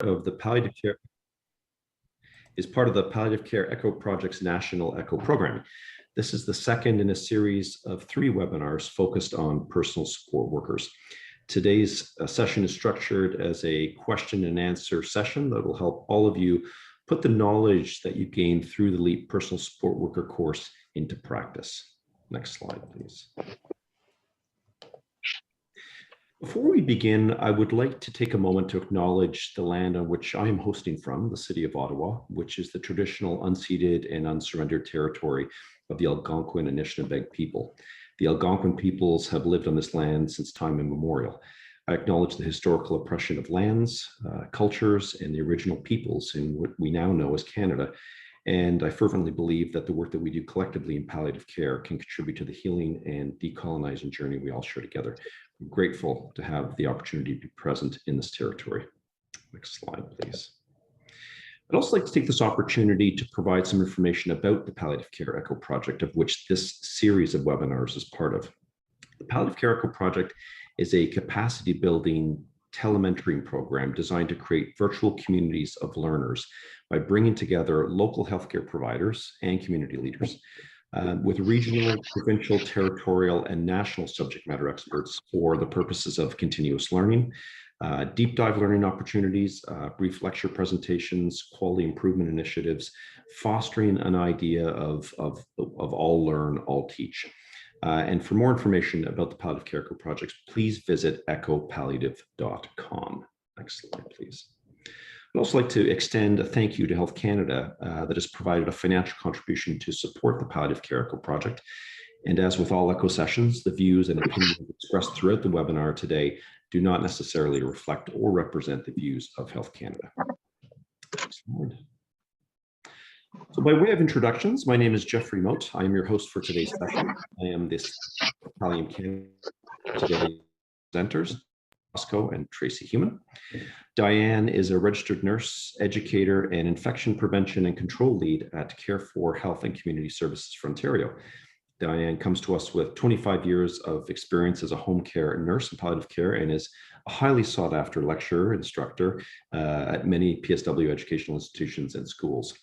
of the Palliative Care is part of the Palliative Care ECHO Project's National ECHO Program. This is the second in a series of 3 webinars focused on personal support workers. Today's session is structured as a question and answer session that will help all of you put the knowledge that you gained through the LEAP Personal Support Worker course into practice. Next slide, please. Before we begin, I would like to take a moment to acknowledge the land on which I am hosting from, the city of Ottawa, which is the traditional unceded and unsurrendered territory of the Algonquin and Anishinaabe people. The Algonquin peoples have lived on this land since time immemorial. I acknowledge the historical oppression of lands, cultures, and the original peoples in what we now know as Canada. And I fervently believe that the work that we do collectively in palliative care can contribute to the healing and decolonizing journey we all share together. I'm grateful to have the opportunity to be present in this territory. Next slide, please. I'd also like to take this opportunity to provide some information about the Palliative Care ECHO Project, of which this series of webinars is part of. The Palliative Care ECHO Project is a capacity building telementoring program designed to create virtual communities of learners by bringing together local healthcare providers and community leaders with regional, provincial, territorial, and national subject matter experts for the purposes of continuous learning, deep dive learning opportunities, brief lecture presentations, quality improvement initiatives, fostering an idea of all learn, all teach. And for more information about the Palliative Care ECHO projects, please visit echopalliative.com. Next slide, please. I'd also like to extend a thank you to Health Canada that has provided a financial contribution to support the Palliative Care ECHO project. And as with all ECHO sessions, the views and opinions expressed throughout the webinar today do not necessarily reflect or represent the views of Health Canada. Next slide. So by way of introductions, my name is Jeffery Moat. I am your host for today's session. I am this Pallium Canada today presenters, Roscoe and Tracey Human. Diane is a registered nurse, educator, and infection prevention and control lead at Care for Health and Community Services for Ontario. Diane comes to us with 25 years of experience as a home care nurse in palliative care and is a highly sought after lecturer, instructor at many PSW educational institutions and schools.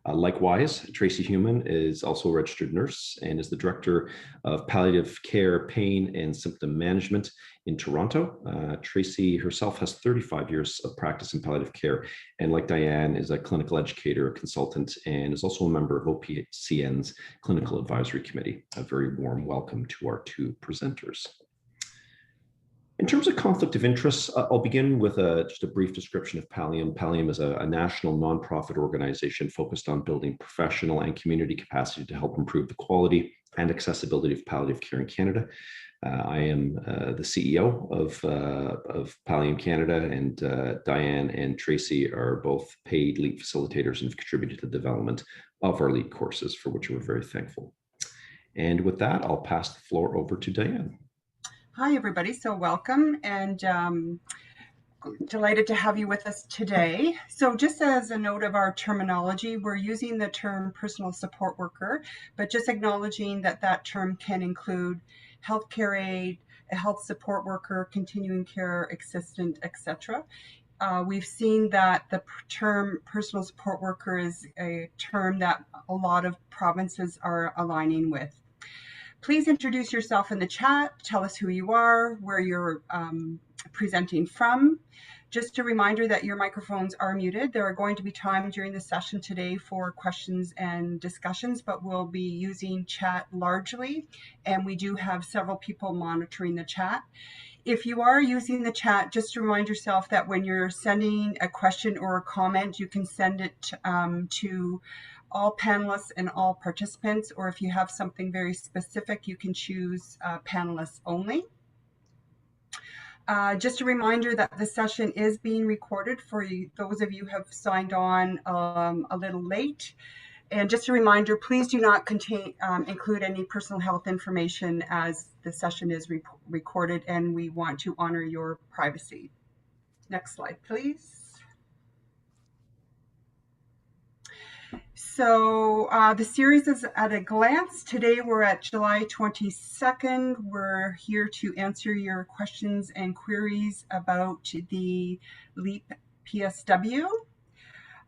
Likewise, Tracey Human is also a registered nurse and is the director of palliative care, pain, and symptom management in Toronto. Tracey herself has 35 years of practice in palliative care, and like Diane, is a clinical educator, a consultant, and is also a member of BScN's Clinical Advisory Committee. A very warm welcome to our 2 presenters. In terms of conflict of interest, I'll begin with just a brief description of Pallium. Pallium is a national nonprofit organization focused on building professional and community capacity to help improve the quality and accessibility of palliative care in Canada. I am the CEO of Pallium Canada, and Diane and Tracey are both paid LEAP facilitators and have contributed to the development of our LEAP courses, for which we're very thankful. And with that, I'll pass the floor over to Diane. Hi, everybody. So welcome, and delighted to have you with us today. So just as a note of our terminology, we're using the term personal support worker, but just acknowledging that that term can include healthcare aide, a health support worker, continuing care assistant, etc. We've seen that the term personal support worker is a term that a lot of provinces are aligning with. Please introduce yourself in the chat. Tell us who you are, where you're presenting from. Just a reminder that your microphones are muted. There are going to be time during the session today for questions and discussions, but we'll be using chat largely, and we do have several people monitoring the chat. If you are using the chat, just remind yourself that when you're sending a question or a comment, you can send it to all panelists and all participants, or if you have something very specific, you can choose panelists only. Just a reminder that the session is being recorded for you, those of you who have signed on a little late. And just a reminder, please do not include any personal health information as the session is recorded, and we want to honor your privacy. Next slide, please. So the series is at a glance. Today we're at July 22nd. We're here to answer your questions and queries about the LEAP PSW.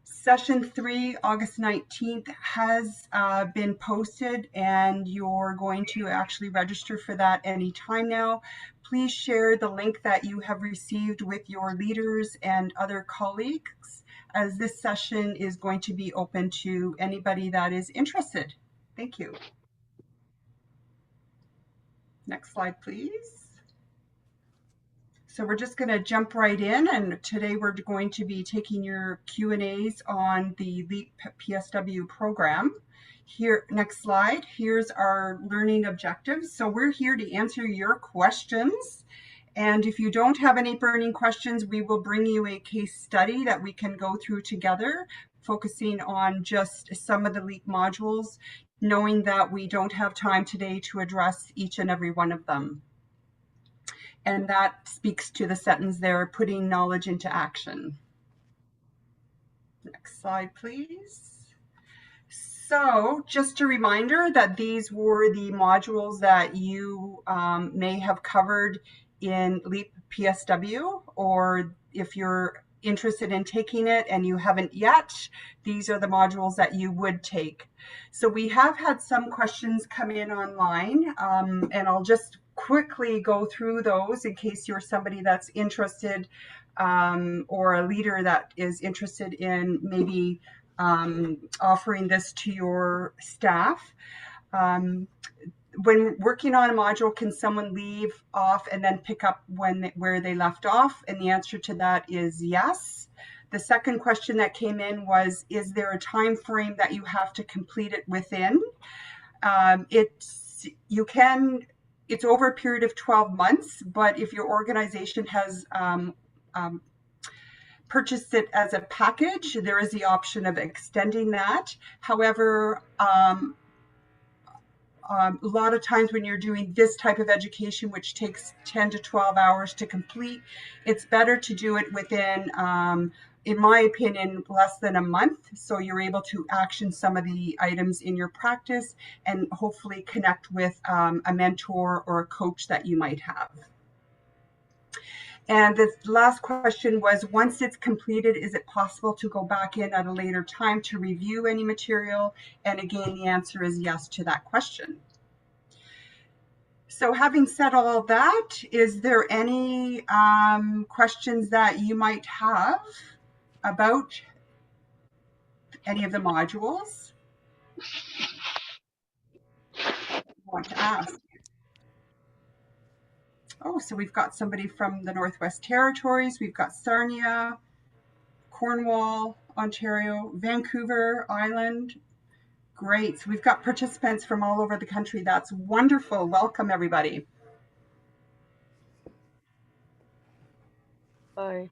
Session 3, August 19th, has been posted, and you're going to actually register for that anytime now. Please share the link that you have received with your leaders and other colleagues, as this session is going to be open to anybody that is interested. Thank you. Next slide, please. So we're just going to jump right in, and today we're going to be taking your Q&As on the LEAP PSW program. Here, next slide, here's our learning objectives. So we're here to answer your questions. And if you don't have any burning questions, we will bring you a case study that we can go through together, focusing on just some of the LEAP modules, knowing that we don't have time today to address each and every one of them. And that speaks to the sentence there, putting knowledge into action. Next slide, please. So just a reminder that these were the modules that you may have covered in LEAP PSW, or if you're interested in taking it and you haven't yet, these are the modules that you would take. So we have had some questions come in online, and I'll just quickly go through those in case you're somebody that's interested, or a leader that is interested in maybe offering this to your staff. When working on a module, can someone leave off and then pick up where they left off? And the answer to that is yes. The second question that came in was, is there a time frame that you have to complete it within? It's over a period of 12 months, but if your organization has purchased it as a package, there is the option of extending that. However, a lot of times when you're doing this type of education, which takes 10 to 12 hours to complete, it's better to do it within, in my opinion, less than a month. So you're able to action some of the items in your practice and hopefully connect with a mentor or a coach that you might have. And the last question was, once it's completed, is it possible to go back in at a later time to review any material? And again, the answer is yes to that question. So having said all that, is there any questions that you might have about any of the modules you want to ask? Oh, so we've got somebody from the Northwest Territories. We've got Sarnia, Cornwall, Ontario, Vancouver Island. Great. So we've got participants from all over the country. That's wonderful. Welcome, everybody. Bye.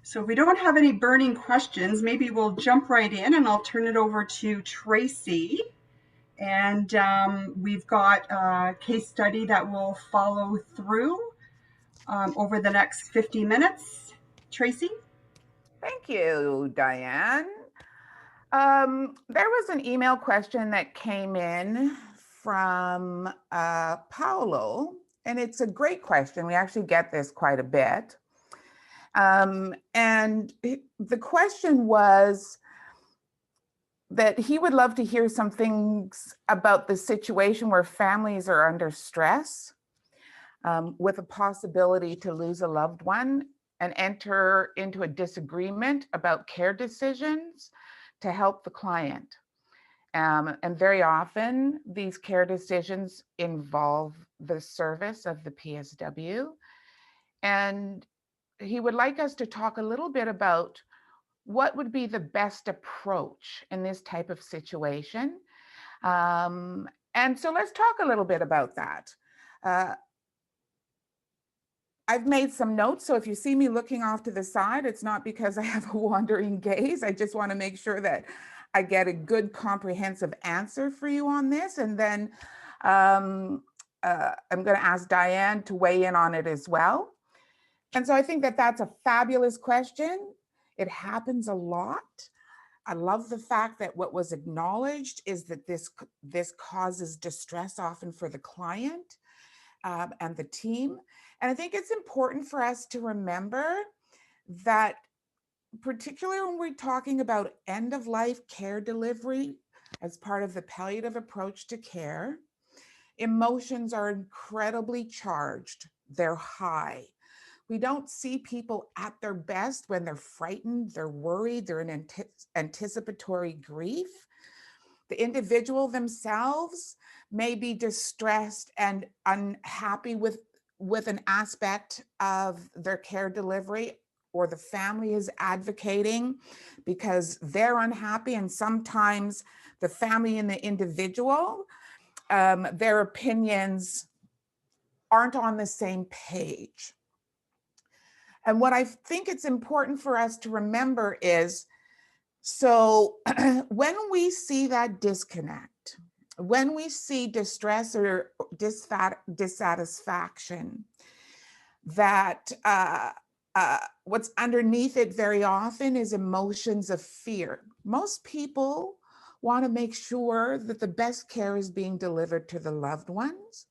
So if we don't have any burning questions, maybe we'll jump right in, and I'll turn it over to Tracey. And we've got a case study that will follow through over the next 50 minutes. Tracey? Thank you, Diane. There was an email question that came in from Paolo, and it's a great question. We actually get this quite a bit. And the question was that he would love to hear some things about the situation where families are under stress, with a possibility to lose a loved one and enter into a disagreement about care decisions to help the client. And very often these care decisions involve the service of the PSW. And he would like us to talk a little bit about what would be the best approach in this type of situation. And so let's talk a little bit about that. I've made some notes, so if you see me looking off to the side, it's not because I have a wandering gaze. I just want to make sure that I get a good comprehensive answer for you on this. And then I'm going to ask Diane to weigh in on it as well. And so I think that that's a fabulous question. It happens a lot. I love the fact that what was acknowledged is that this causes distress often for the client and the team. And I think it's important for us to remember that, particularly when we're talking about end-of-life care delivery as part of the palliative approach to care, emotions are incredibly charged. They're high. We don't see people at their best when they're frightened, they're worried, they're in anticipatory grief. The individual themselves may be distressed and unhappy with an aspect of their care delivery, or the family is advocating because they're unhappy, and sometimes the family and the individual, their opinions aren't on the same page. And what I think it's important for us to remember is, so when we see that disconnect, when we see distress or dissatisfaction, that what's underneath it very often is emotions of fear. Most people want to make sure that the best care is being delivered to the loved ones.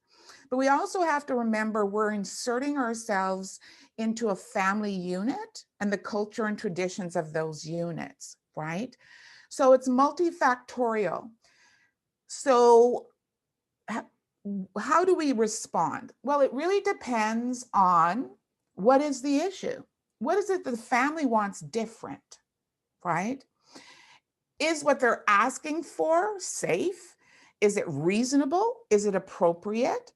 But we also have to remember we're inserting ourselves into a family unit and the culture and traditions of those units, right? So it's multifactorial. So how do we respond? Well, it really depends on what is the issue. What is it that the family wants different, right? Is what they're asking for safe? Is it reasonable? Is it appropriate?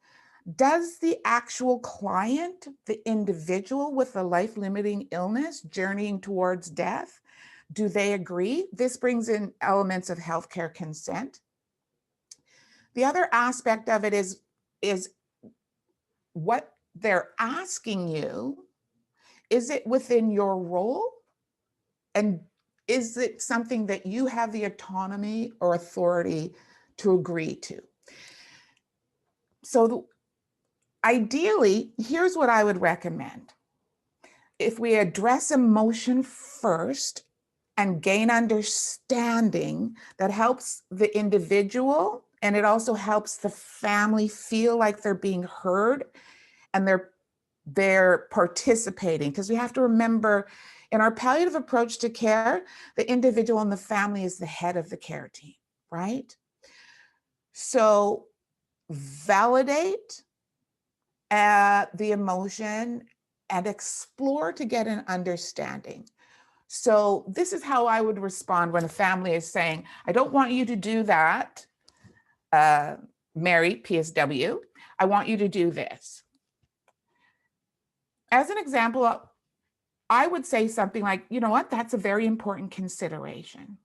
Does the actual client, the individual with a life-limiting illness journeying towards death, do they agree? This brings in elements of healthcare consent. The other aspect of it is what they're asking you, is it within your role? And is it something that you have the autonomy or authority to agree to? So ideally, here's what I would recommend. If we address emotion first and gain understanding, that helps the individual, and it also helps the family feel like they're being heard and they're participating. Because we have to remember, in our palliative approach to care, the individual and the family is the head of the care team, right? So validate the emotion and explore to get an understanding. So this is how I would respond when a family is saying, I don't want you to do that, Mary, PSW, I want you to do this. As an example, I would say something like, you know what, that's a very important consideration.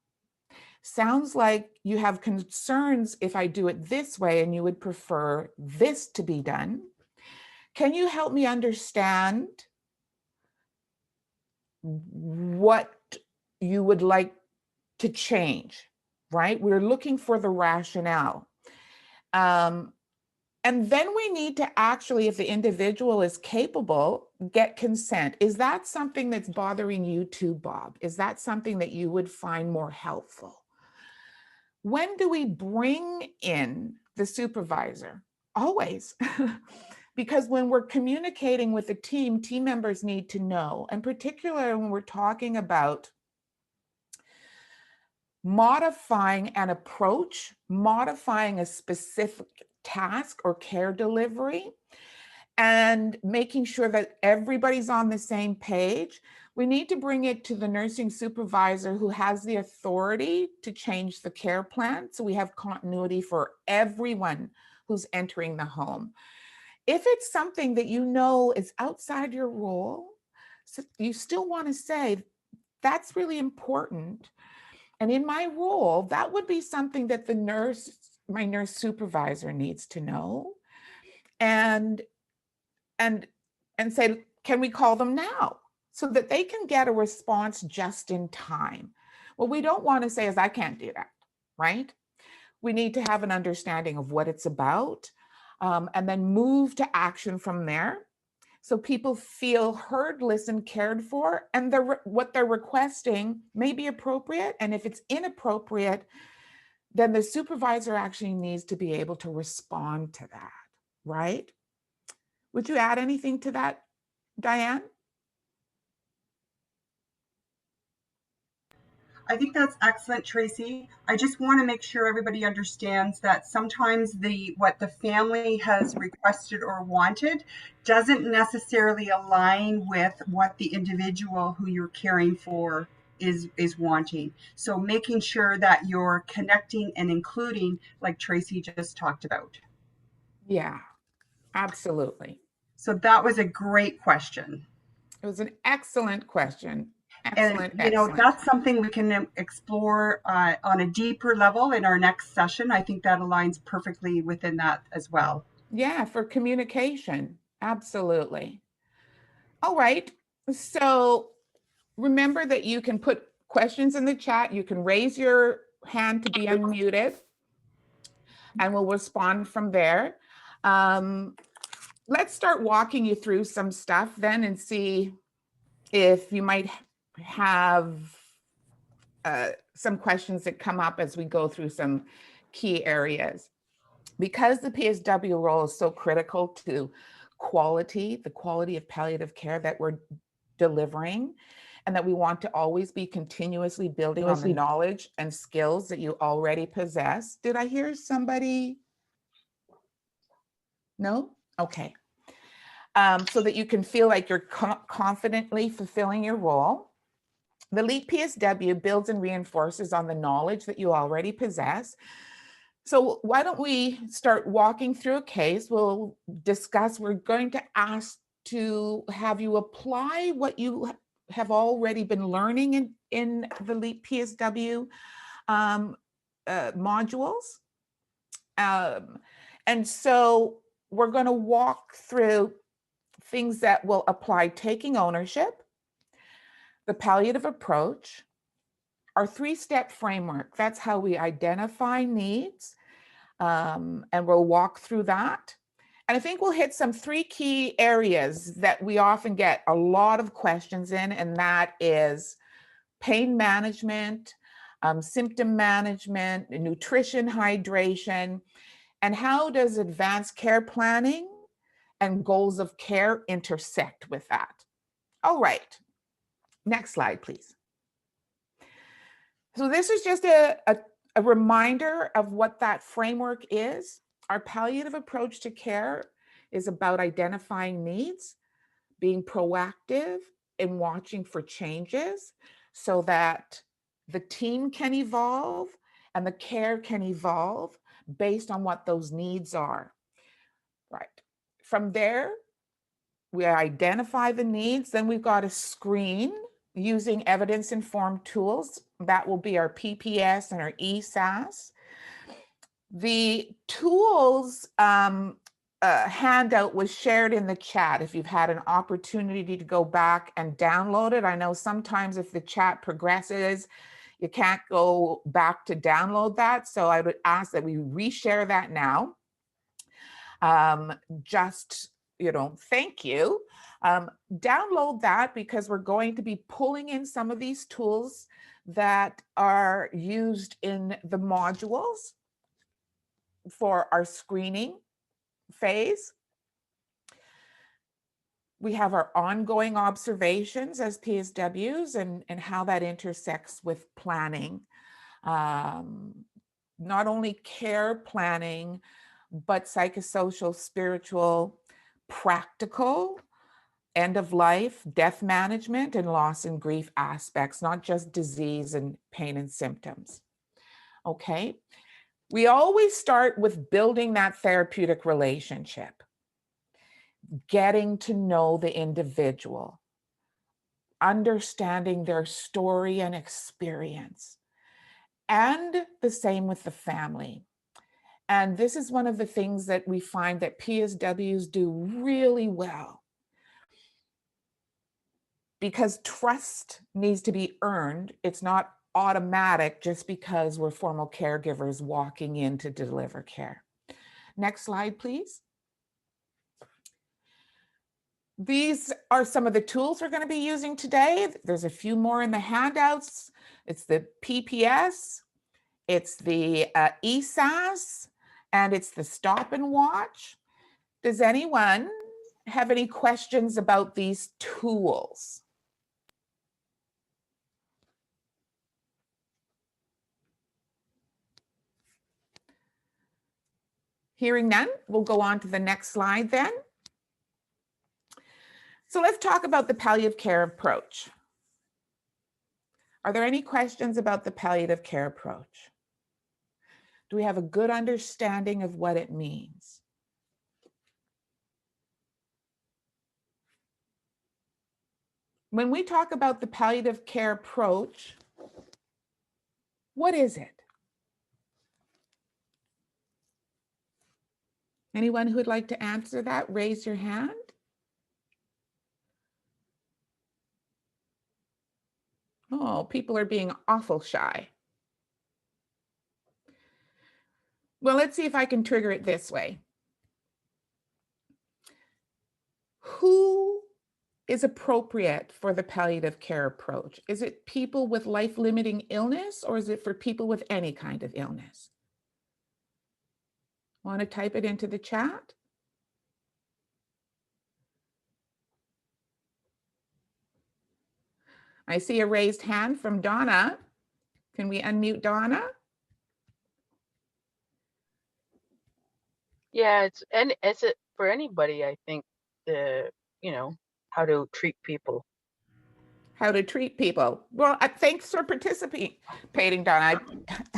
Sounds like you have concerns if I do it this way and you would prefer this to be done. Can you help me understand what you would like to change, right? We're looking for the rationale. And then we need to actually, if the individual is capable, get consent. Is that something that's bothering you too, Bob? Is that something that you would find more helpful? When do we bring in the supervisor? Always. Because when we're communicating with the team members need to know, and particularly when we're talking about modifying an approach, modifying a specific task or care delivery, and making sure that everybody's on the same page, we need to bring it to the nursing supervisor who has the authority to change the care plan, so we have continuity for everyone who's entering the home. If it's something that you know is outside your role, so you still want to say, that's really important. And in my role, that would be something that the nurse, my nurse supervisor needs to know. And say, can we call them now? So that they can get a response just in time. What we don't want to say is, I can't do that, right? We need to have an understanding of what it's about, and then move to action from there. so people feel heard, listened, cared for, and what they're requesting may be appropriate. And if it's inappropriate, then the supervisor actually needs to be able to respond to that, right? Would you add anything to that, Diane? I think that's excellent, Tracey. I just want to make sure everybody understands that sometimes what the family has requested or wanted doesn't necessarily align with what the individual who you're caring for is wanting. So making sure that you're connecting and including, like Tracey just talked about. Yeah, absolutely. So that was a great question. It was an excellent question. And, Excellent. that's something we can explore on a deeper level in our next session. I think that aligns perfectly within that as well. Yeah, for communication. Absolutely. All right. So remember that you can put questions in the chat. You can raise your hand to be unmuted, and we'll respond from there. Let's start walking you through some stuff then and see if you might have some questions that come up as we go through some key areas. Because the PSW role is so critical to the quality of palliative care that we're delivering, and that we want to always be continuously building on the knowledge and skills that you already possess. Did I hear somebody? No? Okay. So that you can feel like you're confidently fulfilling your role. The LEAP PSW builds and reinforces on the knowledge that you already possess. So why don't we start walking through a case? We'll discuss, we're going to ask to have you apply what you have already been learning in the LEAP PSW modules. And so we're going to walk through things that will apply: taking ownership, the palliative approach, our 3-step framework. That's how we identify needs, and we'll walk through that. And I think we'll hit some 3 key areas that we often get a lot of questions in, and that is pain management, symptom management, nutrition, hydration, and how does advanced care planning and goals of care intersect with that. All right, next slide, please. So this is just a reminder of what that framework is. Our palliative approach to care is about identifying needs, being proactive in watching for changes so that the team can evolve and the care can evolve based on what those needs are. Right. From there, we identify the needs, then we've got to screen using evidence-informed tools. That will be our PPS and our ESAS. The tools handout was shared in the chat if you've had an opportunity to go back and download it. I know sometimes if the chat progresses, you can't go back to download that. So I would ask that we reshare that now. Thank you. Download that because we're going to be pulling in some of these tools that are used in the modules for our screening phase. We have our ongoing observations as PSWs and how that intersects with planning. Not only care planning, but psychosocial, spiritual, practical, end of life, death management, and loss and grief aspects, not just disease and pain and symptoms. Okay. We always start with building that therapeutic relationship, getting to know the individual, understanding their story and experience, and the same with the family. And this is one of the things that we find that PSWs do really well, because trust needs to be earned. It's not automatic just because we're formal caregivers walking in to deliver care. Next slide, please. these are some of the tools we're going to be using today. There's a few more in the handouts. It's the PPS, it's the ESAS, and it's the stop and watch. Does anyone have any questions about these tools? Hearing none, we'll go on to the next slide then. So let's talk about the palliative care approach. Are there any questions about the palliative care approach? Do we have a good understanding of what it means? When we talk about the palliative care approach, what is it? Anyone who would like to answer that, raise your hand. Oh, people are being awful shy. Well, let's see if I can trigger it this way. Who is appropriate for the palliative care approach? Is it people with life-limiting illness, or is it for people with any kind of illness? Want to type it into the chat? I see a raised hand from Donna. Can we unmute Donna? Yeah, it's it for anybody, I think, how to treat people. How to treat people. Well, thanks for participating, Donna.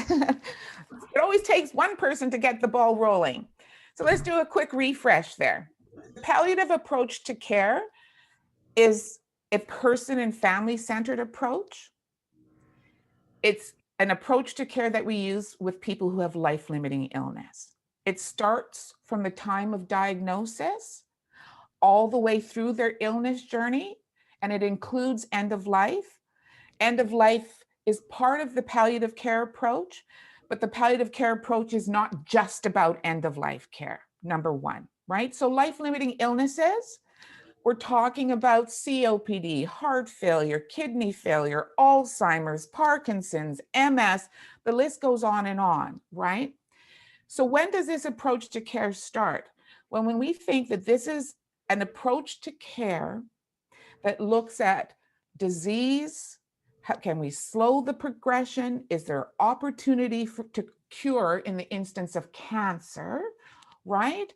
It always takes one person to get the ball rolling. So let's do a quick refresh there. The palliative approach to care is a person and family-centered approach. It's an approach to care that we use with people who have life-limiting illness. It starts from the time of diagnosis all the way through their illness journey, and it includes end of life. End of life is part of the palliative care approach, but the palliative care approach is not just about end of life care, number one, right? So life-limiting illnesses, we're talking about COPD, heart failure, kidney failure, Alzheimer's, Parkinson's, MS, the list goes on, right? So when does this approach to care start? Well, when we think that this is an approach to care that looks at disease, how can we slow the progression? Is there opportunity to cure in the instance of cancer, right?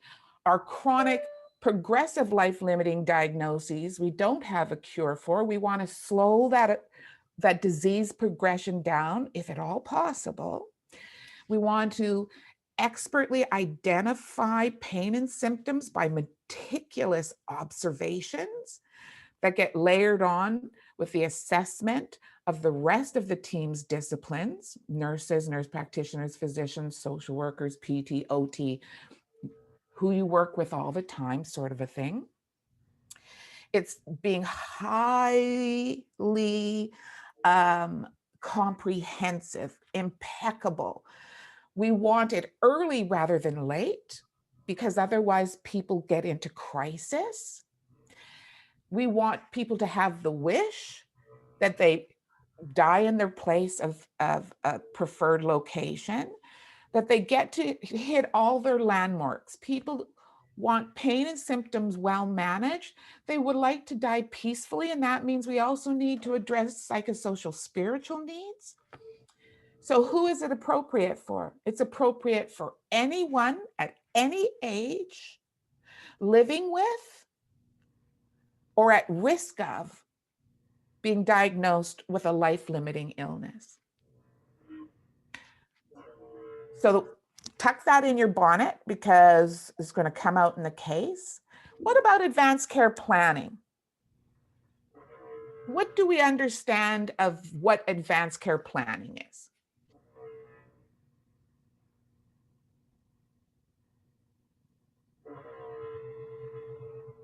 Our chronic progressive life-limiting diagnoses we don't have a cure for. We want to slow that disease progression down, if at all possible. We want to expertly identify pain and symptoms by meticulous observations that get layered on with the assessment of the rest of the team's disciplines, nurses, nurse practitioners, physicians, social workers, PT, OT, who you work with all the time, sort of a thing. It's being highly comprehensive, impeccable. We want it early rather than late, because otherwise people get into crisis. We want people to have the wish that they die in their place of a preferred location, that they get to hit all their landmarks. People want pain and symptoms well managed. They would like to die peacefully, and that means we also need to address psychosocial spiritual needs. So who is it appropriate for? It's appropriate for anyone at any age living with or at risk of being diagnosed with a life-limiting illness. So tuck that in your bonnet, because it's going to come out in the case. What about advanced care planning? What do we understand of what advanced care planning is?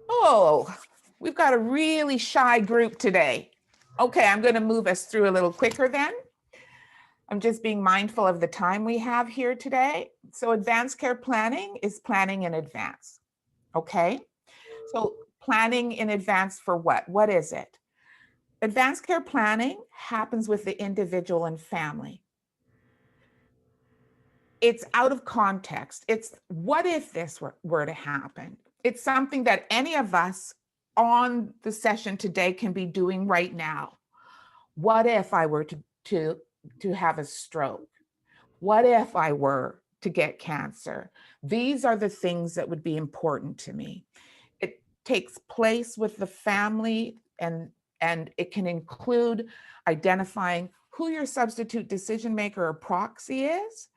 Oh, we've got a really shy group today. Okay, I'm going to move us through a little quicker then. I'm just being mindful of the time we have here today. So advanced care planning is planning in advance, okay? So Planning in advance for what? What is it? Advanced care planning happens with the individual and family. It's out of context. It's what if this were to happen? It's something that any of us on the session today can be doing right now. What if I were to have a stroke? What if I were to get cancer? These are the things that would be important to me. It takes place with the family, and it can include identifying who your substitute decision maker or proxy is,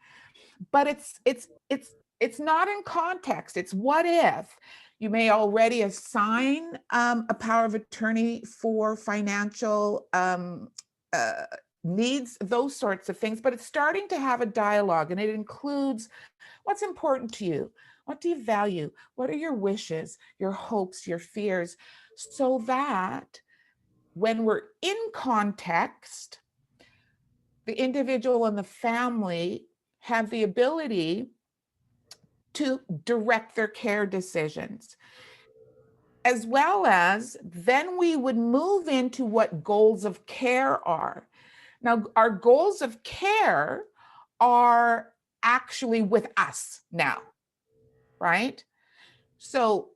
but it's not in context. It's what if. You may already assign a power of attorney for financial needs, those sorts of things, but it's starting to have a dialogue, and it includes what's important to you, what do you value, what are your wishes, your hopes, your fears, so that when we're in context, the individual and the family have the ability to direct their care decisions. As well as then we would move into what goals of care are. Now, our goals of care are actually with us now, right? So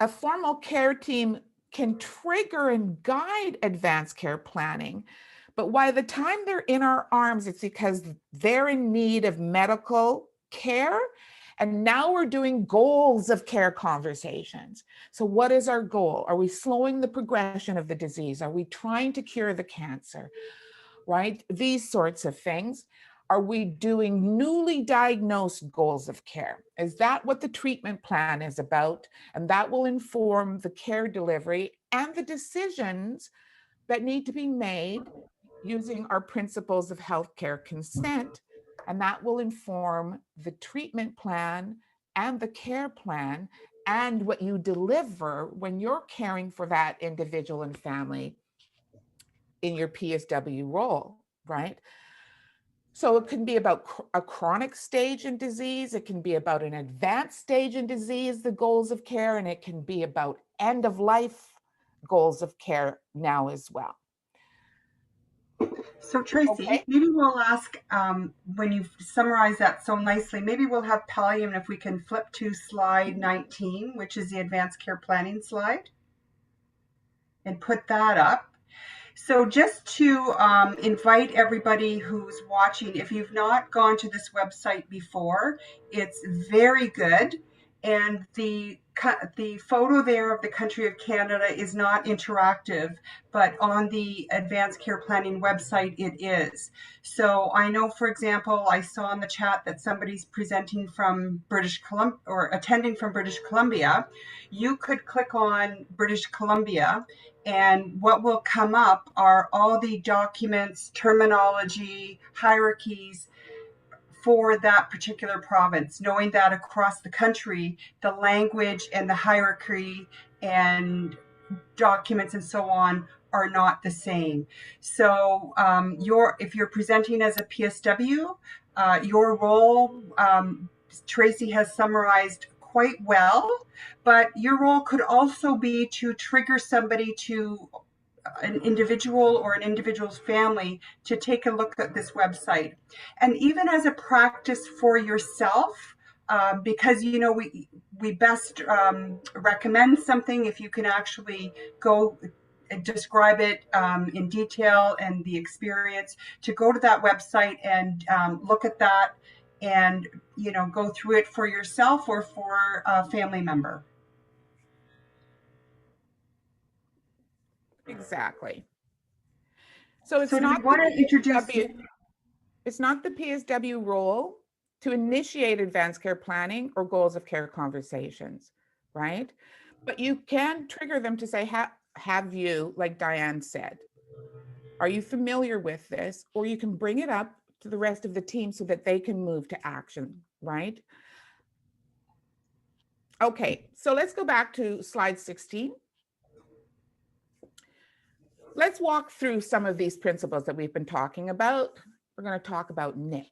a formal care team can trigger and guide advanced care planning, but by the time they're in our arms, it's because they're in need of medical care. And now we're doing goals of care conversations. So what is our goal? Are we slowing the progression of the disease? Are we trying to cure the cancer? Right? These sorts of things. Are we doing newly diagnosed goals of care? Is that what the treatment plan is about? And that will inform the care delivery and the decisions that need to be made using our principles of healthcare consent. And that will inform the treatment plan and the care plan and what you deliver when you're caring for that individual and family in your PSW role, right? So it can be about a chronic stage in disease, it can be about an advanced stage in disease, the goals of care, and it can be about end of life goals of care now as well. So Tracey, Okay. maybe we'll ask, when you've summarized that so nicely, maybe we'll have Pallium, if we can flip to slide 19, which is the advanced care planning slide, and put that up. So just to invite everybody who's watching, if you've not gone to this website before, it's very good. And the photo there of the country of Canada is not interactive, but on the advanced care planning website, it is. So I know, for example, I saw in the chat that somebody's presenting from British Columbia or attending from British Columbia. You could click on British Columbia, and what will come up are all the documents, terminology, hierarchies for that particular province, knowing that across the country, the language and the hierarchy and documents and so on are not the same. So if you're presenting as a PSW, your role, Tracey has summarized quite well, but your role could also be to trigger somebody to an individual or an individual's family to take a look at this website. And even as a practice for yourself, because we best recommend something if you can actually go and describe it in detail and the experience, to go to that website and look at that and go through it for yourself or for a family member. Exactly. So it's So do not we want to introduce? It's not the PSW role to initiate advanced care planning or goals of care conversations, right? But you can trigger them to say, have you, like Diane said, are you familiar with this? Or you can bring it up to the rest of the team so that they can move to action, right? Okay, so let's go back to slide 16. Let's walk through some of these principles that we've been talking about. We're going to talk about Nick.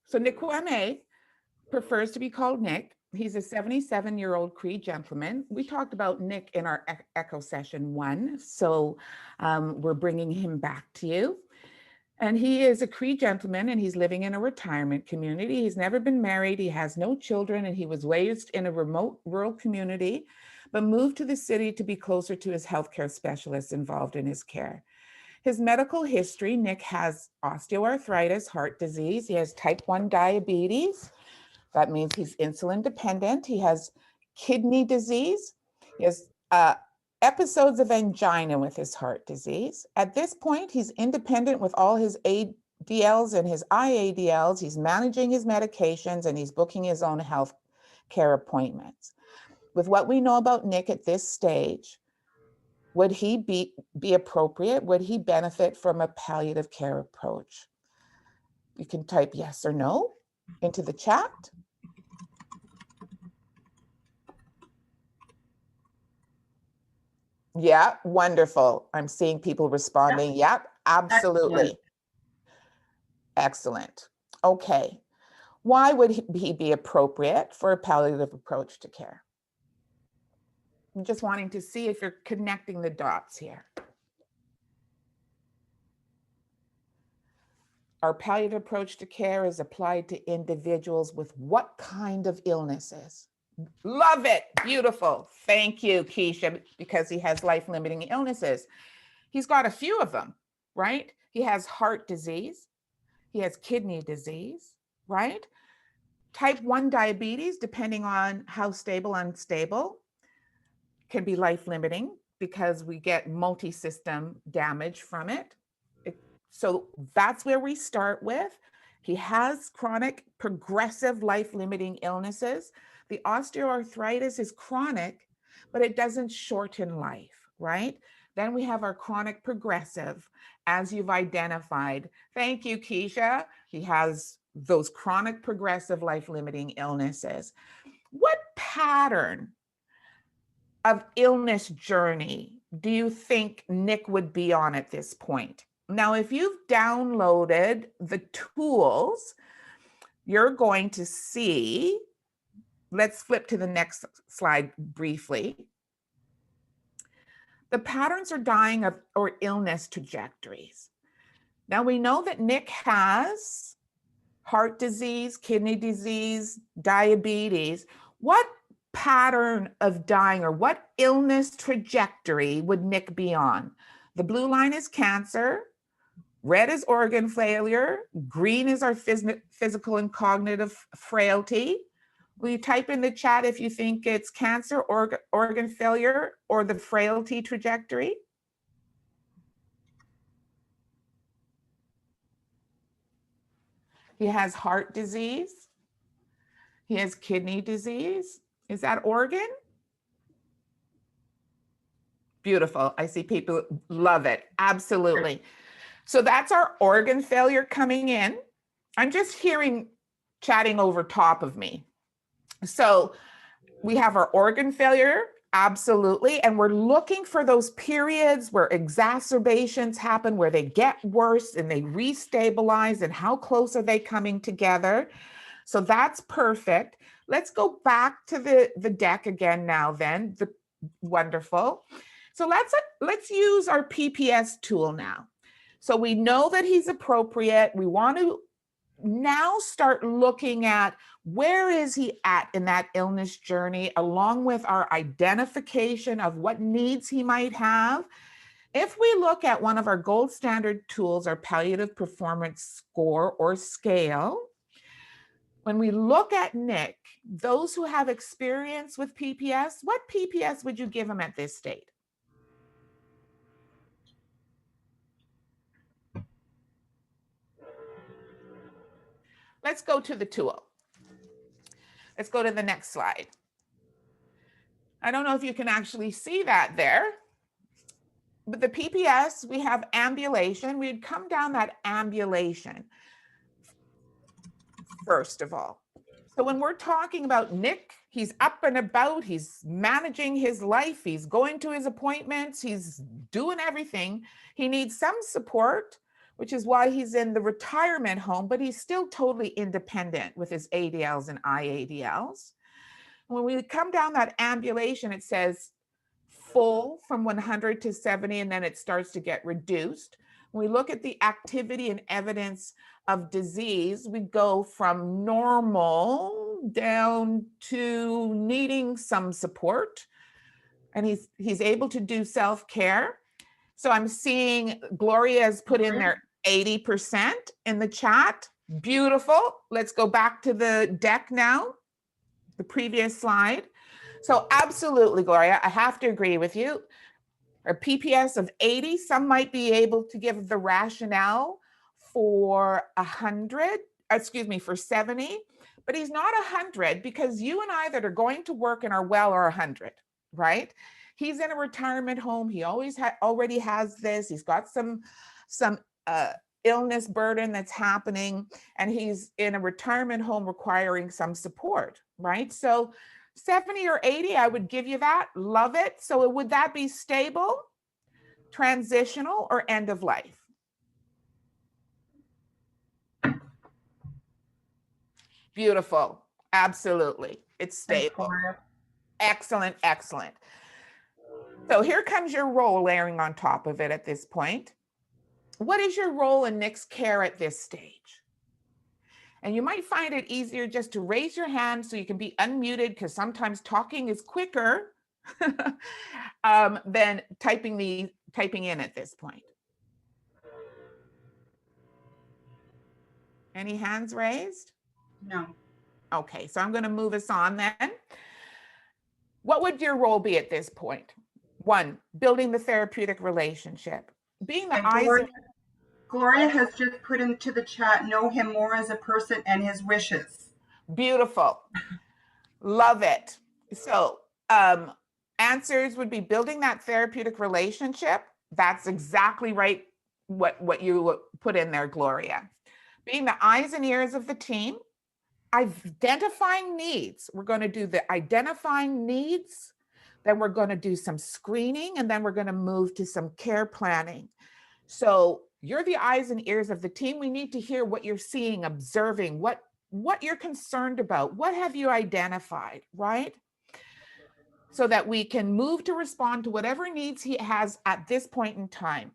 So Nick prefers to be called Nick. He's a 77-year-old Cree gentleman. We talked about Nick in our Echo Session 1, so we're bringing him back to you. And he is a Cree gentleman, and he's living in a retirement community. He's never been married, he has no children, and he was raised in a remote rural community, but moved to the city to be closer to his healthcare specialists involved in his care. His medical history: Nick has osteoarthritis, heart disease, he has type 1 diabetes. That means he's insulin dependent. He has kidney disease. He has episodes of angina with his heart disease. At this point, he's independent with all his ADLs and his IADLs. He's managing his medications and he's booking his own health care appointments. With what we know about Nick at this stage, would he be appropriate? Would he benefit from a palliative care approach? You can type yes or no into the chat. Yeah, wonderful. I'm seeing people responding. Yeah. Yep, absolutely. Excellent. Okay. Why would he be appropriate for a palliative approach to care? I'm just wanting to see if you're connecting the dots here. Our palliative approach to care is applied to individuals with what kind of illnesses? Love it. Beautiful. Thank you, Keisha, because he has life-limiting illnesses. He's got a few of them, right? He has heart disease. He has kidney disease, right? Type 1 diabetes, depending on how stable, unstable, can be life-limiting because we get multi-system damage from it. So that's where we start with. He has chronic, progressive, life-limiting illnesses. The osteoarthritis is chronic, but it doesn't shorten life, right? Then we have our chronic progressive, as you've identified. Thank you, Keisha. He has those chronic progressive life-limiting illnesses. What pattern of illness journey do you think Nick would be on at this point? Now, if you've downloaded the tools, you're going to see, let's flip to the next slide briefly. The patterns or dying of or illness trajectories. Now we know that Nick has heart disease, kidney disease, diabetes. What pattern of dying or what illness trajectory would Nick be on? The blue line is cancer, red is organ failure, green is our physical and cognitive frailty. Will you type in the chat if you think it's cancer, organ failure, or the frailty trajectory? He has heart disease. He has kidney disease. Is that organ? Beautiful. I see people love it. Absolutely. So that's our organ failure coming in. I'm just hearing chatting over top of me. So we have our organ failure, absolutely. And we're looking for those periods where exacerbations happen, where they get worse and they restabilize, and how close are they coming together? So that's perfect. Let's go back to the deck again now then. Wonderful. So let's use our PPS tool now. So we know that he's appropriate. We want to now start looking at where is he at in that illness journey, along with our identification of what needs he might have. If we look at one of our gold standard tools, our palliative performance score or scale, when we look at Nick, those who have experience with PPS, what PPS would you give him at this state? Let's go to the tool. Let's go to the next slide. I don't know if you can actually see that there, but the PPS, we have ambulation. We'd come down that ambulation first of all. So when we're talking about Nick, he's up and about, he's managing his life, he's going to his appointments, he's doing everything. He needs some support, which is why he's in the retirement home, but he's still totally independent with his ADLs and IADLs. When we come down that ambulation, it says full from 100 to 70, and then it starts to get reduced. When we look at the activity and evidence of disease, we go from normal down to needing some support, and he's able to do self-care. So I'm seeing Gloria has put in there 80% in the chat. Beautiful. Let's go back to the deck now, the previous slide. So absolutely, Gloria, I have to agree with you. A PPS of 80, some might be able to give the rationale for 100, for 70, but he's not 100 because you and I that are going to work and are well are 100, right? He's in a retirement home. He already has this. He's got some illness burden that's happening, and he's in a retirement home requiring some support, right? So 70 or 80, I would give you that. Love it. So would that be stable, transitional, or end of life? Beautiful. Absolutely. It's stable. Excellent, excellent. So here comes your role layering on top of it at this point. What is your role in Nick's care at this stage? And you might find it easier just to raise your hand so you can be unmuted, because sometimes talking is quicker than typing in at this point. Any hands raised? No. Okay, so I'm going to move us on then. What would your role be at this point? 1, building the therapeutic relationship. Being the eyes of... Gloria has just put into the chat, know him more as a person and his wishes. Beautiful. Love it. So answers would be building that therapeutic relationship. That's exactly right, what you put in there, Gloria. Being the eyes and ears of the team. Identifying needs. We're going to do the identifying needs, then we're going to do some screening, and then we're going to move to some care planning. So you're the eyes and ears of the team. We need to hear what you're seeing, observing, what you're concerned about. What have you identified, right? So that we can move to respond to whatever needs he has at this point in time.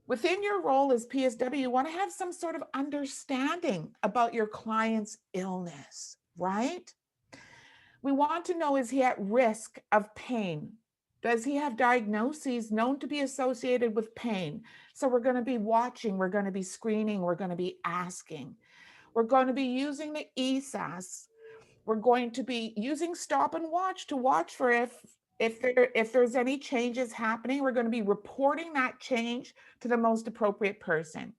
Within your role as PSW, you want to have some sort of understanding about your client's illness, right? We want to know, is he at risk of pain? Does he have diagnoses known to be associated with pain? So we're going to be watching, we're going to be screening, we're going to be asking. We're going to be using the ESAS. We're going to be using stop and watch to watch for if there's any changes happening. We're going to be reporting that change to the most appropriate person.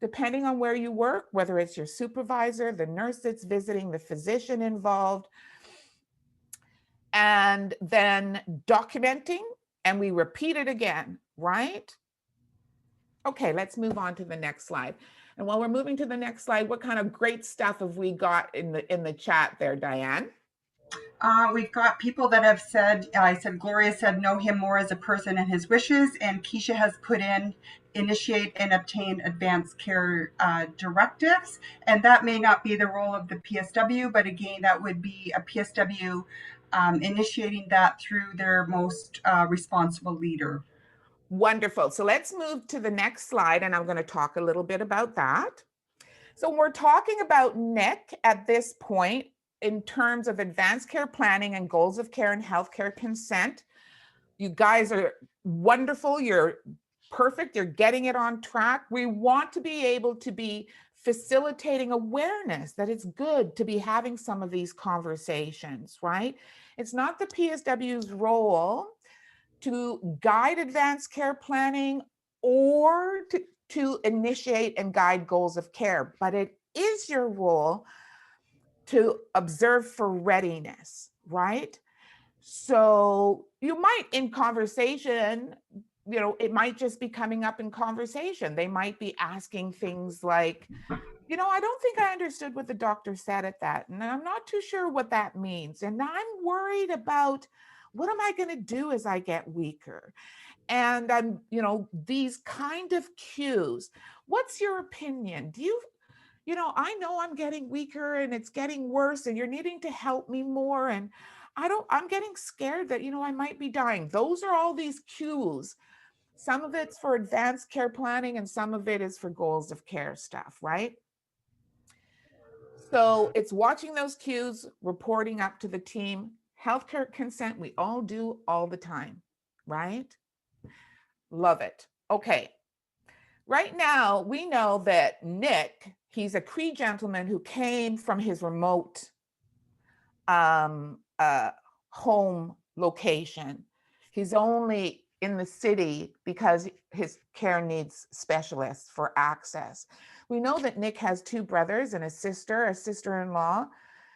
Depending on where you work, whether it's your supervisor, the nurse that's visiting, the physician involved, and then documenting, and we repeat it again, right? Okay, let's move on to the next slide. And while we're moving to the next slide, what kind of great stuff have we got in the chat there, Diane? We've got people that have said, Gloria said, know him more as a person and his wishes. And Keisha has put in, initiate and obtain advanced care directives. And that may not be the role of the PSW, but again, that would be a PSW initiating that through their most responsible leader. Wonderful. So let's move to the next slide, and I'm going to talk a little bit about that. So we're talking about Nick at this point in terms of advanced care planning and goals of care and healthcare consent. You guys are wonderful. You're perfect. You're getting it on track. We want to be able to be facilitating awareness that it's good to be having some of these conversations, right? It's not the PSW's role to guide advanced care planning or to initiate and guide goals of care, but it is your role to observe for readiness, right? So you might in conversation, it might just be coming up in conversation. They might be asking things like, I don't think I understood what the doctor said at that, and I'm not too sure what that means. And I'm worried about what am I going to do as I get weaker? And I'm, these kind of cues. What's your opinion? Do you know I'm getting weaker and it's getting worse and you're needing to help me more. And I'm getting scared that, you know, I might be dying. Those are all these cues. Some of it's for advanced care planning and some of it is for goals of care stuff, right? So it's watching those cues, reporting up to the team. Healthcare consent, we all do all the time, right? Love it. Okay. Right now, we know that Nick, he's a Cree gentleman who came from his remote home location. He's only in the city because his care needs specialists for access. We know that Nick has 2 brothers and a sister-in-law,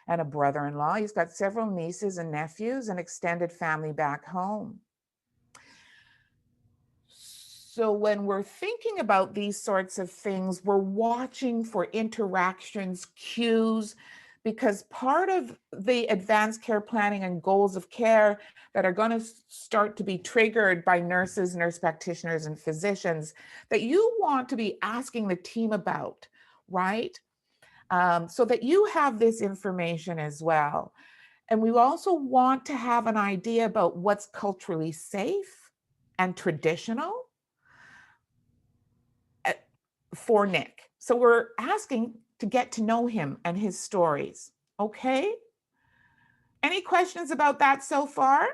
and a brother-in-law. He's got several nieces and nephews and extended family back home. So when we're thinking about these sorts of things, we're watching for interactions, cues, because part of the advanced care planning and goals of care that are going to start to be triggered by nurses, nurse practitioners, and physicians that you want to be asking the team about, right? So that you have this information as well. And we also want to have an idea about what's culturally safe and traditional for Nick. So we're asking to get to know him and his stories. Okay? Any questions about that so far?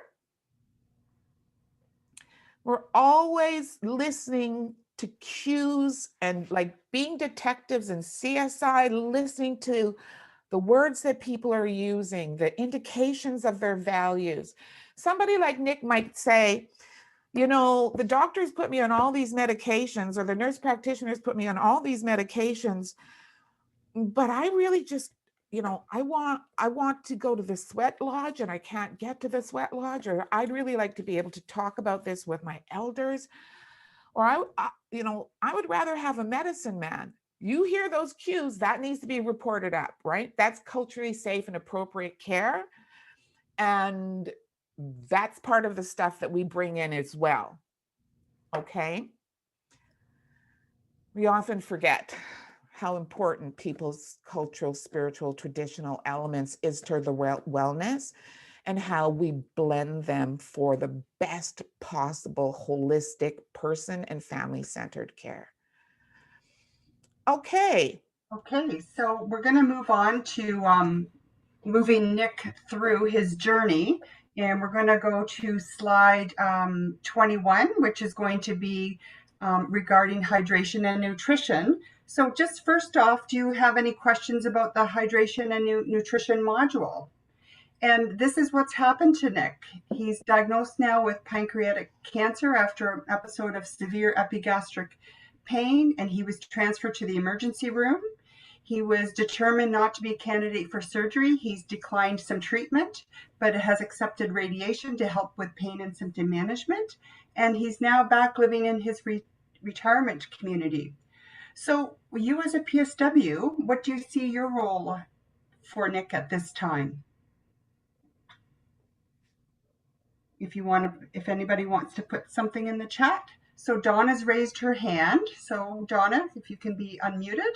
We're always listening to cues and like being detectives and CSI, listening to the words that people are using, the indications of their values. Somebody like Nick might say, you know, the doctors put me on all these medications, or the nurse practitioners put me on all these medications, but I really just, you know, I want to go to the sweat lodge and I can't get to the sweat lodge, or I'd really like to be able to talk about this with my elders, or I would rather have a medicine man. You hear those cues, that needs to be reported up, right? That's culturally safe and appropriate care. And that's part of the stuff that we bring in as well. Okay. We often forget how important people's cultural, spiritual, traditional elements is to the wellness, and how we blend them for the best possible holistic person and family-centered care. Okay. Okay, so we're going to move on to moving Nick through his journey. And we're going to go to slide 21, which is going to be regarding hydration and nutrition. So just first off, do you have any questions about the hydration and nutrition module? And this is what's happened to Nick. He's diagnosed now with pancreatic cancer after an episode of severe epigastric pain, and he was transferred to the emergency room. He was determined not to be a candidate for surgery. He's declined some treatment, but has accepted radiation to help with pain and symptom management. And he's now back living in his retirement community. So you as a PSW, what do you see your role for Nick at this time? If anybody wants to put something in the chat. So Donna's raised her hand. So Donna, if you can be unmuted.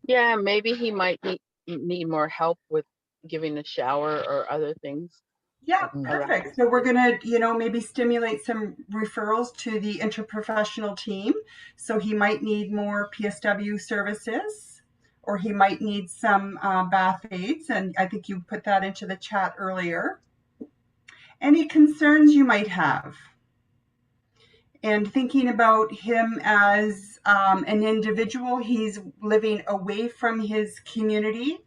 Yeah, maybe he might need more help with giving a shower or other things. Yeah, perfect. So we're going to, maybe stimulate some referrals to the interprofessional team. So he might need more PSW services, or he might need some bath aids. And I think you put that into the chat earlier. Any concerns you might have? And thinking about him as an individual, he's living away from his community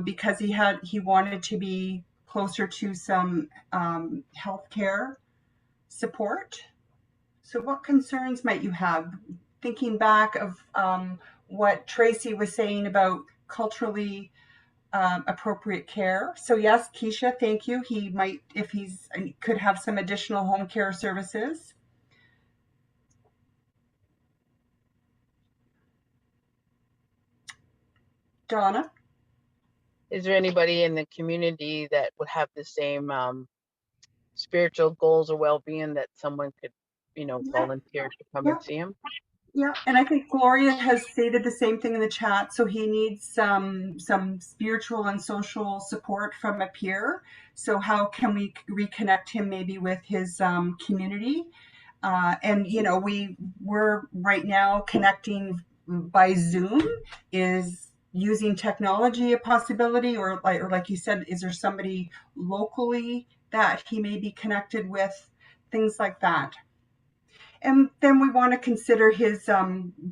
because he wanted to be closer to some healthcare support. So what concerns might you have? Thinking back of what Tracey was saying about culturally appropriate care. So yes, Keisha, thank you. He might, if could have some additional home care services. Donna? Is there anybody in the community that would have the same spiritual goals or well-being that someone could, volunteer to come and see him? Yeah, and I think Gloria has stated the same thing in the chat. So he needs some spiritual and social support from a peer. So how can we reconnect him maybe with his community? And you know, we're right now connecting by Zoom. Is using technology a possibility, or like you said, is there somebody locally that he may be connected with? Things like that. And then we want to consider his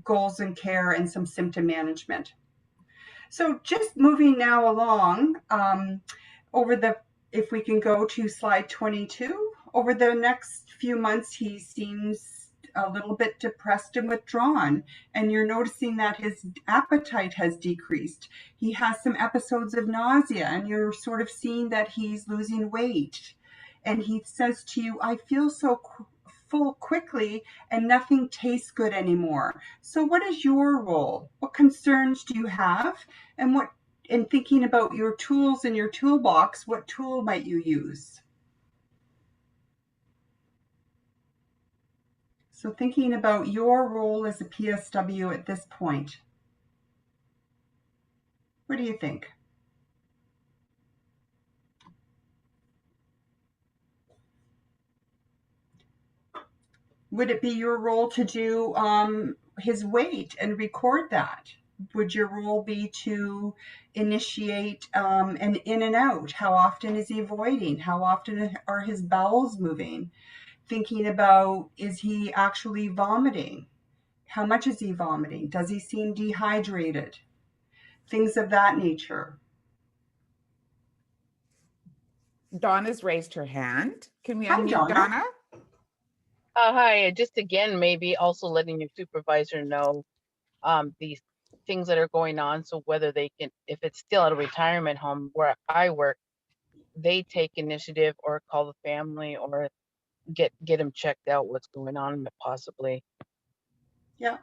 goals and care and some symptom management. So just moving now along, if we can go to slide 22, over the next few months, he seems a little bit depressed and withdrawn. And you're noticing that his appetite has decreased. He has some episodes of nausea, and you're sort of seeing that he's losing weight. And he says to you, I feel so full quickly and nothing tastes good anymore. So what is your role? What concerns do you have? And what, in thinking about your tools in your toolbox, what tool might you use? So thinking about your role as a PSW at this point, what do you think? Would it be your role to do his weight and record that? Would your role be to initiate an in and out? How often is he avoiding? How often are his bowels moving? Thinking about, is he actually vomiting? How much is he vomiting? Does he seem dehydrated? Things of that nature. Donna's raised her hand. Can we Hi, unmute Donna? Hi, just again, maybe also letting your supervisor know these things that are going on. So whether they can, if it's still at a retirement home where I work, they take initiative or call the family or get them checked out what's going on possibly. Yeah.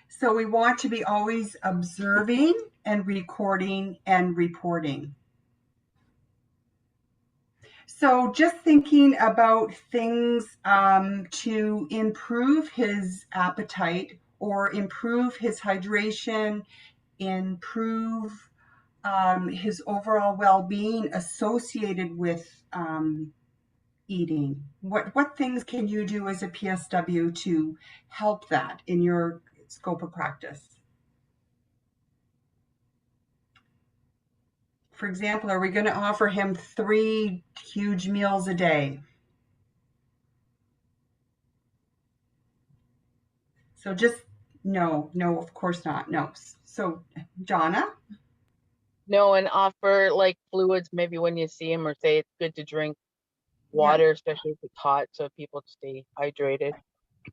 So we want to be always observing and recording and reporting. So just thinking about things to improve his appetite or improve his hydration, improve his overall well-being associated with eating. What things can you do as a PSW to help that in your scope of practice? For example, are we going to offer him 3 huge meals a day? So just no, of course not. No. So Donna? No, and offer like fluids maybe when you see him, or say it's good to drink water, especially if it's hot, so people stay hydrated.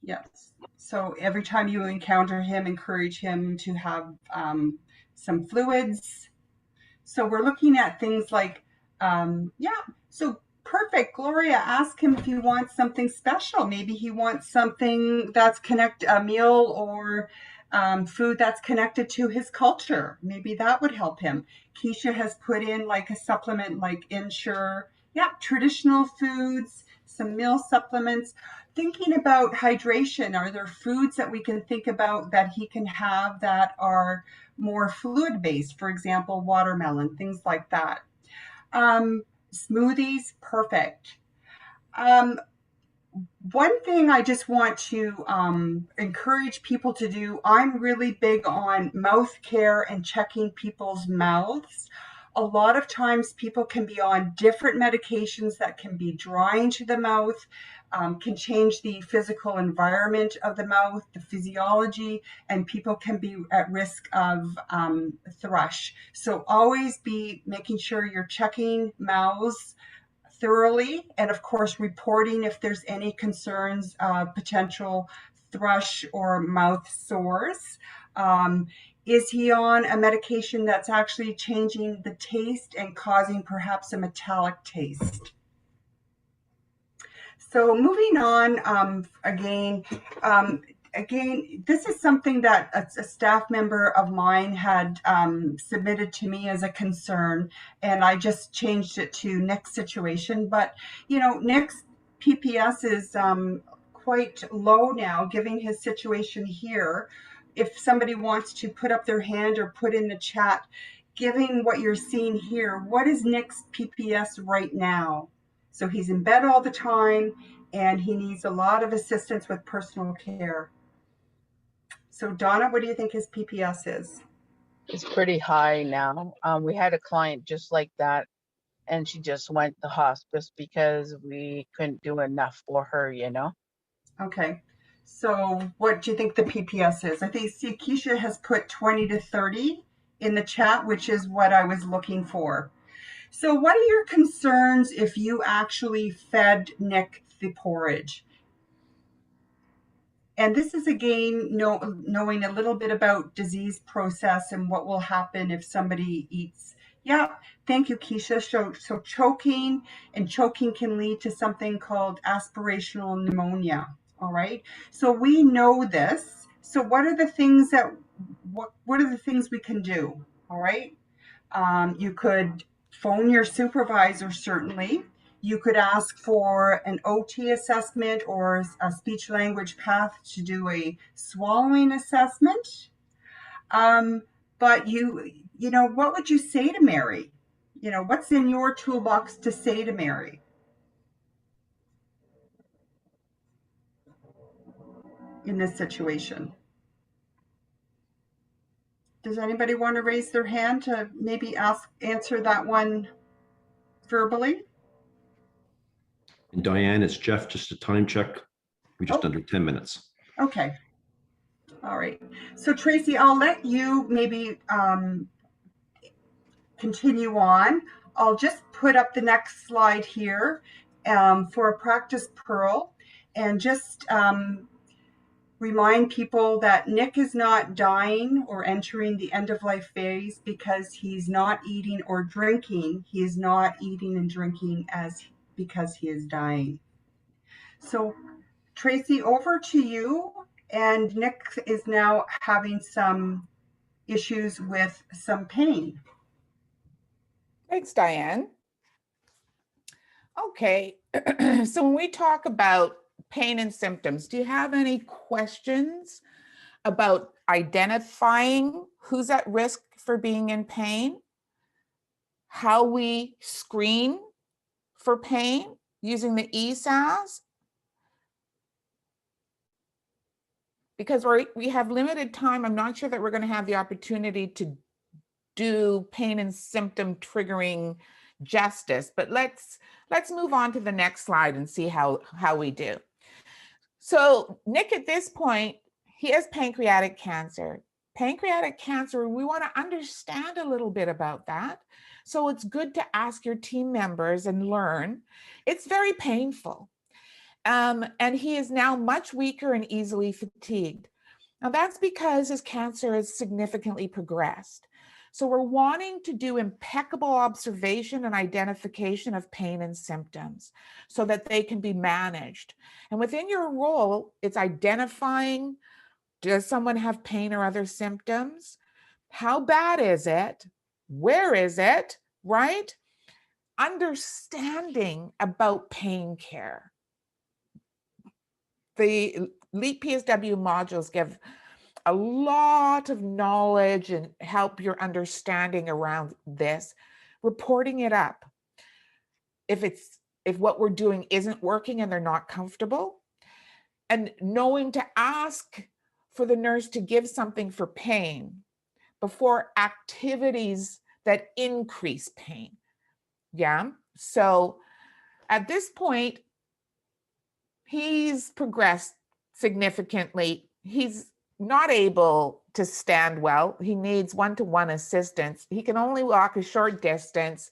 Yes. So every time you encounter him, encourage him to have some fluids. So we're looking at things like, so perfect. Gloria, ask him if he wants something special. Maybe he wants something that's a meal or food that's connected to his culture. Maybe that would help him. Keisha has put in like a supplement like Ensure. Traditional foods, some meal supplements. Thinking about hydration, are there foods that we can think about that he can have that are more fluid based? For example, watermelon, things like that. Smoothies, perfect. One thing I just want to encourage people to do, I'm really big on mouth care and checking people's mouths. A lot of times people can be on different medications that can be drying to the mouth, can change the physical environment of the mouth, the physiology, and people can be at risk of thrush. So always be making sure you're checking mouths thoroughly, and of course reporting if there's any concerns of potential thrush or mouth sores. Is he on a medication that's actually changing the taste and causing perhaps a metallic taste? So moving on, again, this is something that a staff member of mine had submitted to me as a concern, and I just changed it to Nick's situation. But, Nick's PPS is quite low now, given his situation here. If somebody wants to put up their hand or put in the chat, given what you're seeing here, what is Nick's PPS right now? So he's in bed all the time and he needs a lot of assistance with personal care. So Donna, what do you think his PPS is? It's pretty high now. We had a client just like that, and she just went to hospice because we couldn't do enough for her, you know? Okay. So what do you think the PPS is? I think Keisha has put 20 to 30 in the chat, which is what I was looking for. So what are your concerns if you actually fed Nick the porridge? And this is again knowing a little bit about disease process and what will happen if somebody eats. Yeah, thank you, Keisha. So choking can lead to something called aspirational pneumonia. All right. So we know this. So what are the things we can do? All right. You could phone your supervisor, certainly. You could ask for an OT assessment or a speech language path to do a swallowing assessment. But what would you say to Mary? What's in your toolbox to say to Mary? In this situation? Does anybody want to raise their hand to maybe answer that one verbally? And Diane, it's Jeff, just a time check. We're just under 10 minutes. Okay. All right. So Tracey, I'll let you maybe continue on. I'll just put up the next slide here for a practice pearl and just remind people that Nick is not dying or entering the end of life phase because he's not eating or drinking. He is not eating and drinking because he is dying. So Tracey, over to you. And Nick is now having some issues with some pain. Thanks, Diane. Okay, so when we talk about pain and symptoms, do you have any questions about identifying who's at risk for being in pain? How we screen for pain using the ESAS? Because we have limited time, I'm not sure that we're going to have the opportunity to do pain and symptom triggering justice, but let's move on to the next slide and see how we do. So Nick, at this point, he has pancreatic cancer. Pancreatic cancer, we want to understand a little bit about that. So it's good to ask your team members and learn. It's very painful. And he is now much weaker and easily fatigued. Now that's because his cancer has significantly progressed. So we're wanting to do impeccable observation and identification of pain and symptoms so that they can be managed. And within your role, it's identifying, does someone have pain or other symptoms? How bad is it? Where is it, right? Understanding about pain care. The LEAP PSW modules give a lot of knowledge and help your understanding around this, reporting it up. If what we're doing isn't working and they're not comfortable, and knowing to ask for the nurse to give something for pain before activities that increase pain. Yeah, so at this point, he's progressed significantly. He's not able to stand well. He needs one-to-one assistance. He can only walk a short distance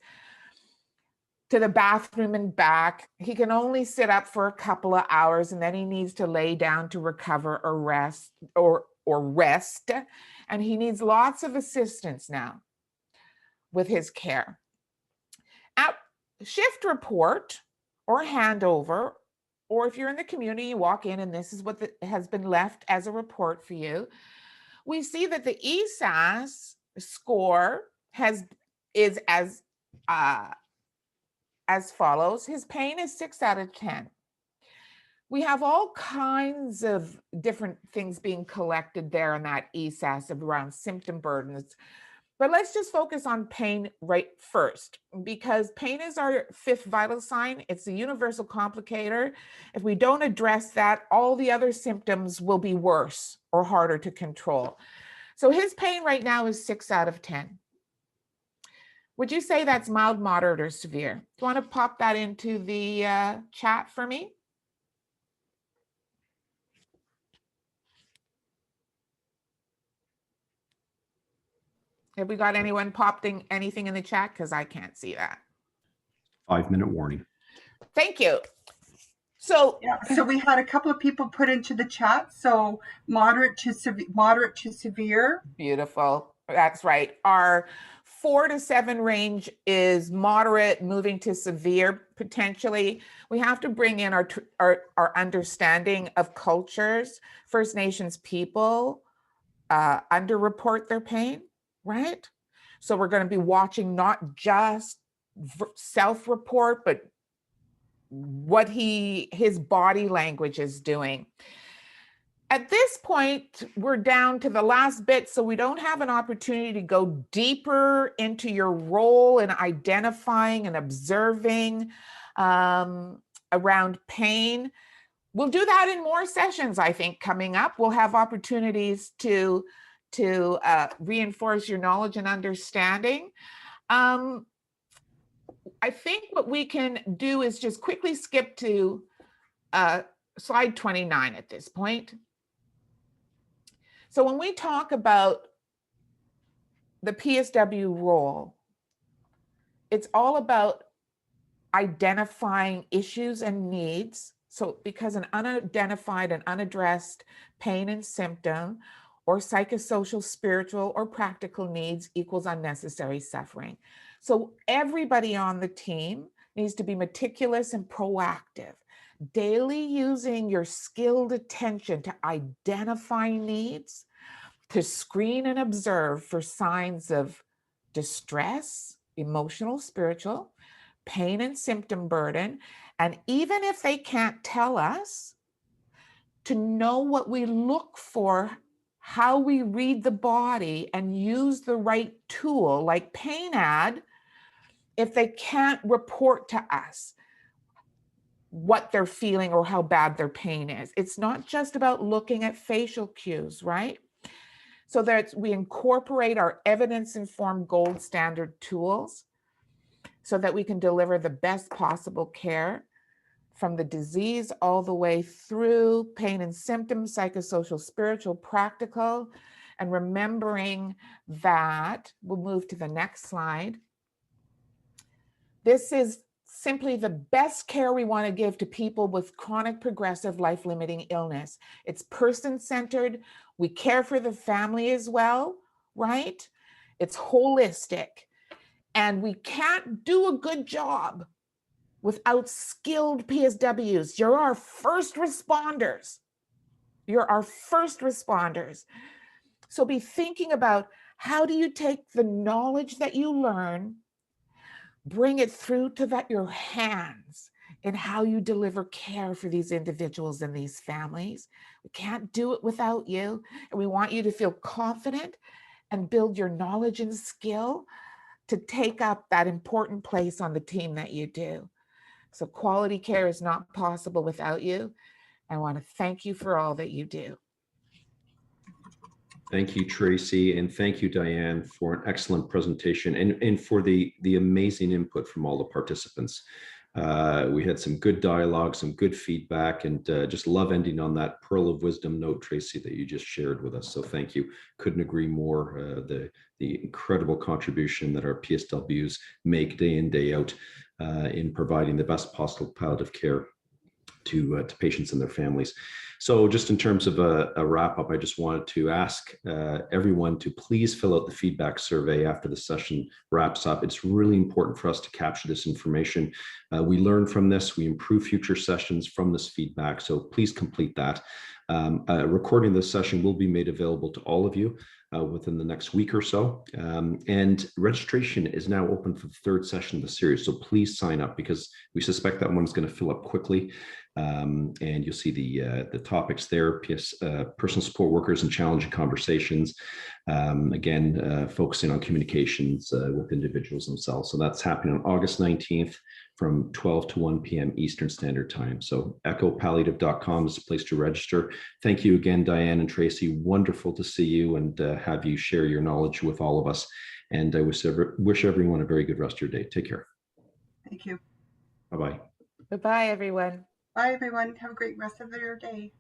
to the bathroom and back. He can only sit up for a couple of hours and then he needs to lay down to recover or rest rest. And he needs lots of assistance now with his care. At shift report or handover, or if you're in the community, you walk in and this is what has been left as a report for you, we see that the ESAS score is as follows. His pain is 6 out of 10. We have all kinds of different things being collected there in that ESAS around symptom burdens. But let's just focus on pain right first, because pain is our fifth vital sign. It's a universal complicator. If we don't address that, all the other symptoms will be worse or harder to control. So his pain right now is 6 out of 10. Would you say that's mild, moderate, or severe? Do you want to pop that into the chat for me? Have we got anyone popping anything in the chat? Because I can't see that. 5-minute warning. Thank you. So yeah, so we had a couple of people put into the chat. So moderate to severe. Beautiful. That's right. Our 4 to 7 range is moderate, moving to severe potentially. We have to bring in our understanding of cultures. First Nations people underreport their pain, right? So we're going to be watching not just self-report, but what his body language is doing. At this point, we're down to the last bit, so we don't have an opportunity to go deeper into your role in identifying and observing around pain. We'll do that in more sessions, I think, coming up. We'll have opportunities to reinforce your knowledge and understanding. I think what we can do is just quickly skip to slide 29 at this point. So when we talk about the PSW role, it's all about identifying issues and needs. So because an unidentified and unaddressed pain and symptom or psychosocial, spiritual, or practical needs equals unnecessary suffering. So everybody on the team needs to be meticulous and proactive, daily using your skilled attention to identify needs, to screen and observe for signs of distress, emotional, spiritual, pain and symptom burden. And even if they can't tell us, to know what we look for, how we read the body and use the right tool like PainAd if they can't report to us what they're feeling or how bad their pain is. It's not just about looking at facial cues, right? So that we incorporate our evidence-informed gold standard tools so that we can deliver the best possible care from the disease all the way through pain and symptoms, psychosocial, spiritual, practical, and remembering that, we'll move to the next slide. This is simply the best care we want to give to people with chronic, progressive, life-limiting illness. It's person-centered. We care for the family as well, right? It's holistic. And we can't do a good job without skilled PSWs. You're our first responders. You're our first responders. So be thinking about, how do you take the knowledge that you learn, bring it through to your hands in how you deliver care for these individuals and these families. We can't do it without you. And we want you to feel confident and build your knowledge and skill to take up that important place on the team that you do. So quality care is not possible without you. I want to thank you for all that you do. Thank you, Tracey, and thank you, Diane, for an excellent presentation and for the amazing input from all the participants. We had some good dialogue, some good feedback, and just love ending on that pearl of wisdom note, Tracey, that you just shared with us. So thank you. Couldn't agree more. The incredible contribution that our PSWs make day in, day out in providing the best possible palliative care to patients and their families. So just in terms of a wrap up, I just wanted to ask everyone to please fill out the feedback survey after the session wraps up. It's really important for us to capture this information. We learn from this, we improve future sessions from this feedback. So please complete that. A recording of this session will be made available to all of you. within the next week or so. And registration is now open for the third session of the series. So please sign up, because we suspect that one's going to fill up quickly. And you'll see the topics there: personal support workers and challenging conversations. Again, focusing on communications with individuals themselves. So that's happening on August 19th from 12 to 1 p.m. Eastern Standard Time. So echopalliative.com is a place to register. Thank you again, Diane and Tracey. Wonderful to see you and have you share your knowledge with all of us. And I wish everyone a very good rest of your day. Take care. Thank you. Bye-bye. Goodbye, everyone. Bye, everyone. Have a great rest of your day.